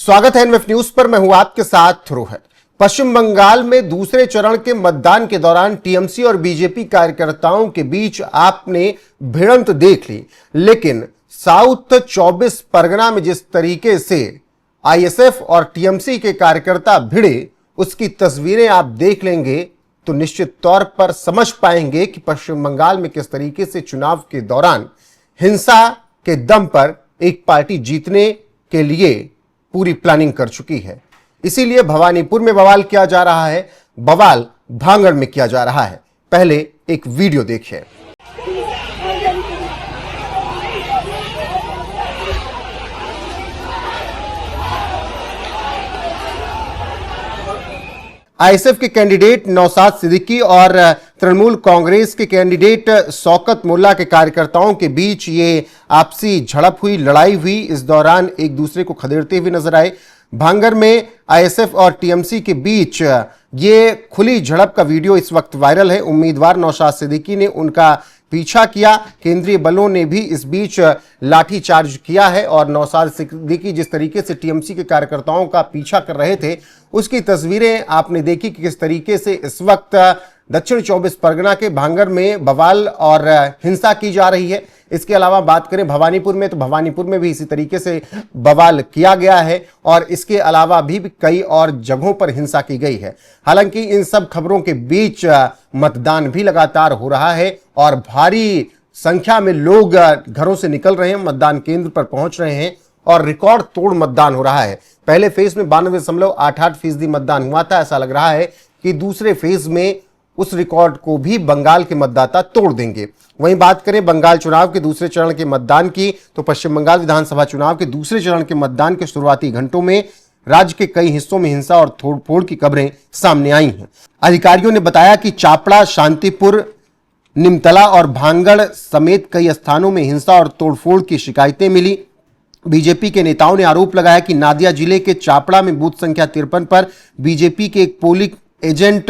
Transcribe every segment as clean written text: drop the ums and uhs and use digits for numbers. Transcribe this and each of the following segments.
स्वागत है NF news पर। मैं हूं आपके साथ रोहित। पश्चिम बंगाल में दूसरे चरण के मतदान के दौरान टीएमसी और बीजेपी कार्यकर्ताओं के बीच आपने भिड़ंत देख ली, लेकिन साउथ 24 परगना में जिस तरीके से आईएसएफ और टीएमसी के कार्यकर्ता भिड़े, उसकी तस्वीरें आप देख लेंगे तो निश्चित तौर पर समझ पाएंगे कि पश्चिम बंगाल में किस तरीके से चुनाव के दौरान हिंसा के दम पर एक पार्टी जीतने के लिए पूरी प्लानिंग कर चुकी है। इसीलिए भवानीपुर में बवाल किया जा रहा है, बवाल भांगड़ में किया जा रहा है। पहले एक वीडियो देखिए। आईएसएफ के कैंडिडेट नौशाद सिद्दीकी और तृणमूल कांग्रेस के कैंडिडेट शौकत मोल्ला के कार्यकर्ताओं के बीच ये आपसी झड़प हुई, लड़ाई हुई। इस दौरान एक दूसरे को खदेड़ते हुए नजर आए। भांगड़ में आईएसएफ और टीएमसी के बीच ये खुली झड़प का वीडियो इस वक्त वायरल है। उम्मीदवार नौशाद सिद्दीकी ने उनका पीछा किया। केंद्रीय बलों ने भी इस बीच लाठीचार्ज किया है और नौशाद सिद्दीकी जिस तरीके से टीएमसी के कार्यकर्ताओं का पीछा कर रहे थे, उसकी तस्वीरें आपने देखी कि किस तरीके से इस वक्त दक्षिण 24 परगना के भांगड़ में बवाल और हिंसा की जा रही है। इसके अलावा बात करें भवानीपुर में, तो भवानीपुर में भी इसी तरीके से बवाल किया गया है और इसके अलावा भी कई और जगहों पर हिंसा की गई है। हालांकि इन सब खबरों के बीच मतदान भी लगातार हो रहा है और भारी संख्या में लोग घरों से निकल रहे हैं, मतदान केंद्र पर पहुंच रहे हैं और रिकॉर्ड तोड़ मतदान हो रहा है। पहले फेज में 92.88% मतदान हुआ था। ऐसा लग रहा है कि दूसरे फेज में उस रिकॉर्ड को भी बंगाल के मतदाता तोड़ देंगे। वहीं बात करें बंगाल चुनाव के दूसरे चरण के मतदान की, तो पश्चिम बंगाल विधानसभा चुनाव के दूसरे चरण के मतदान के शुरुआती घंटों में राज्य के कई हिस्सों में हिंसा और तोड़फोड़ की खबरें सामने आई हैं। अधिकारियों ने बताया कि चापड़ा, शांतिपुर, निमतला और भांगड़ समेत कई स्थानों में हिंसा और तोड़फोड़ की शिकायतें मिली। बीजेपी के नेताओं ने आरोप लगाया कि नादिया जिले के चापड़ा में बूथ संख्या 53 पर बीजेपी के एक पोलिंग एजेंट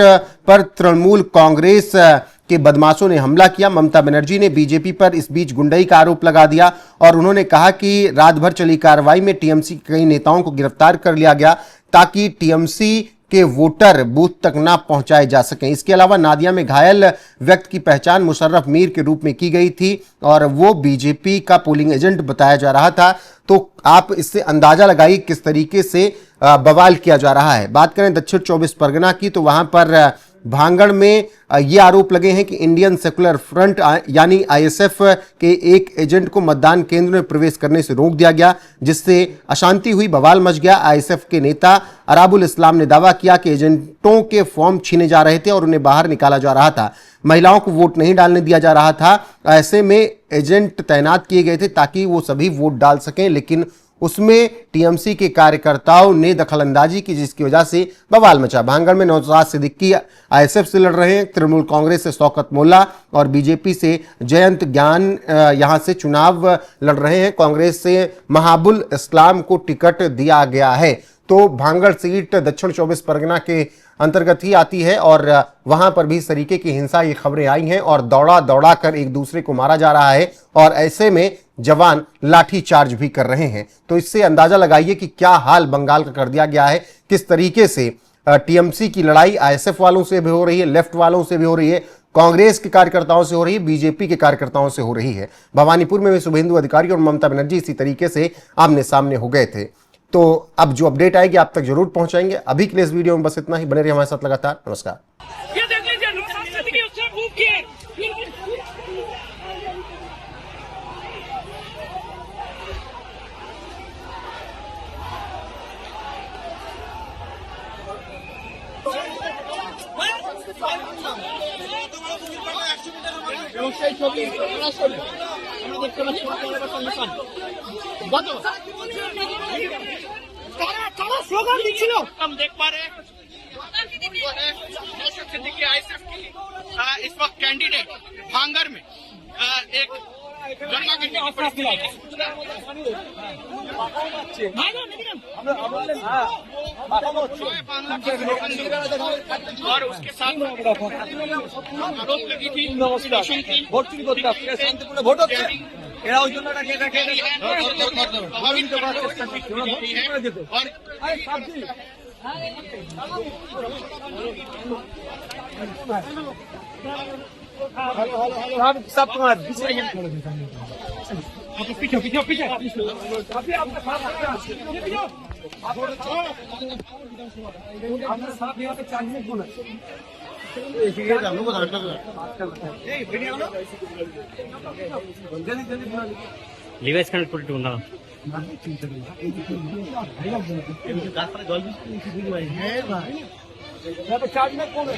पर तृणमूल कांग्रेस के बदमाशों ने हमला किया। ममता बनर्जी ने बीजेपी पर इस बीच गुंडई का आरोप लगा दिया और उन्होंने कहा कि रात भर चली कार्रवाई में टीएमसी के कई नेताओं को गिरफ्तार कर लिया गया ताकि टीएमसी के वोटर बूथ तक ना पहुंचाए जा सकें। इसके अलावा नादिया में घायल व्यक्ति की पहचान मुशर्रफ मीर के रूप में की गई थी और वो बीजेपी का पोलिंग एजेंट बताया जा रहा था। तो आप इससे अंदाजा लगाइए किस तरीके से बवाल किया जा रहा है। बात करें दक्षिण 24 परगना की, तो वहां पर भांगड़ में ये आरोप लगे हैं कि इंडियन सेकुलर फ्रंट यानी आईएसएफ के एक एजेंट को मतदान केंद्र में प्रवेश करने से रोक दिया गया, जिससे अशांति हुई, बवाल मच गया। आईएसएफ के नेता अराबुल इस्लाम ने दावा किया कि एजेंटों के फॉर्म छीने जा रहे थे और उन्हें बाहर निकाला जा रहा था। महिलाओं को वोट नहीं डालने दिया जा रहा था। ऐसे में एजेंट तैनात किए गए थे ताकि वो सभी वोट डाल सकें, लेकिन उसमें टीएमसी के कार्यकर्ताओं ने दखलंदाजी की, जिसकी वजह से बवाल मचा। भांगड़ में नौशाद सिद्दीकी आईएसएफ से लड़ रहे हैं, तृणमूल कांग्रेस से शौकत मोल्ला और बीजेपी से जयंत ज्ञान यहां से चुनाव लड़ रहे हैं। कांग्रेस से महाबुल इस्लाम को टिकट दिया गया है। तो भांगड़ सीट दक्षिण 24 परगना के अंतर्गत ही आती है और वहां पर भी इस तरीके की हिंसा की खबरें आई हैं और दौड़ा दौड़ा कर एक दूसरे को मारा जा रहा है और ऐसे में जवान लाठी चार्ज भी कर रहे हैं। तो इससे अंदाजा लगाइए कि क्या हाल बंगाल का कर दिया गया है, किस तरीके से टीएमसी की लड़ाई आईएसएफ वालों से भी हो रही है, लेफ्ट वालों से भी हो रही है, कांग्रेस के कार्यकर्ताओं से हो रही है, बीजेपी के कार्यकर्ताओं से हो रही है। भवानीपुर में भी शुभेंदु अधिकारी और ममता बनर्जी इसी तरीके से आमने सामने हो गए थे। तो अब जो अपडेट आएगी आप तक जरूर पहुंचाएंगे। अभी के लिए इस वीडियो में बस इतना ही। बने रहिए हमारे साथ लगातार। नमस्कार। স্লোগান দিচ্ছিল हम देख पा रहे हैं इस वक्त कैंडिडेट भांगड़ में एक गंगा गिरने की और उसके साथ आरोप लगी थी ভোট চুরি করতে আসছে শান্তিপূর্ণ ভোট হচ্ছে এরা ওই জন্য এটা খেয়ে খেয়ে प्रभावित है और सब तुम्हारा पीछे पीछे पीछे अभी आपका साथ आपका साथ यहाँ पे 4 मिनट बोला ডিভাইস কানেক্ট করে একটু না यहाँ पे 4 मिनट बोला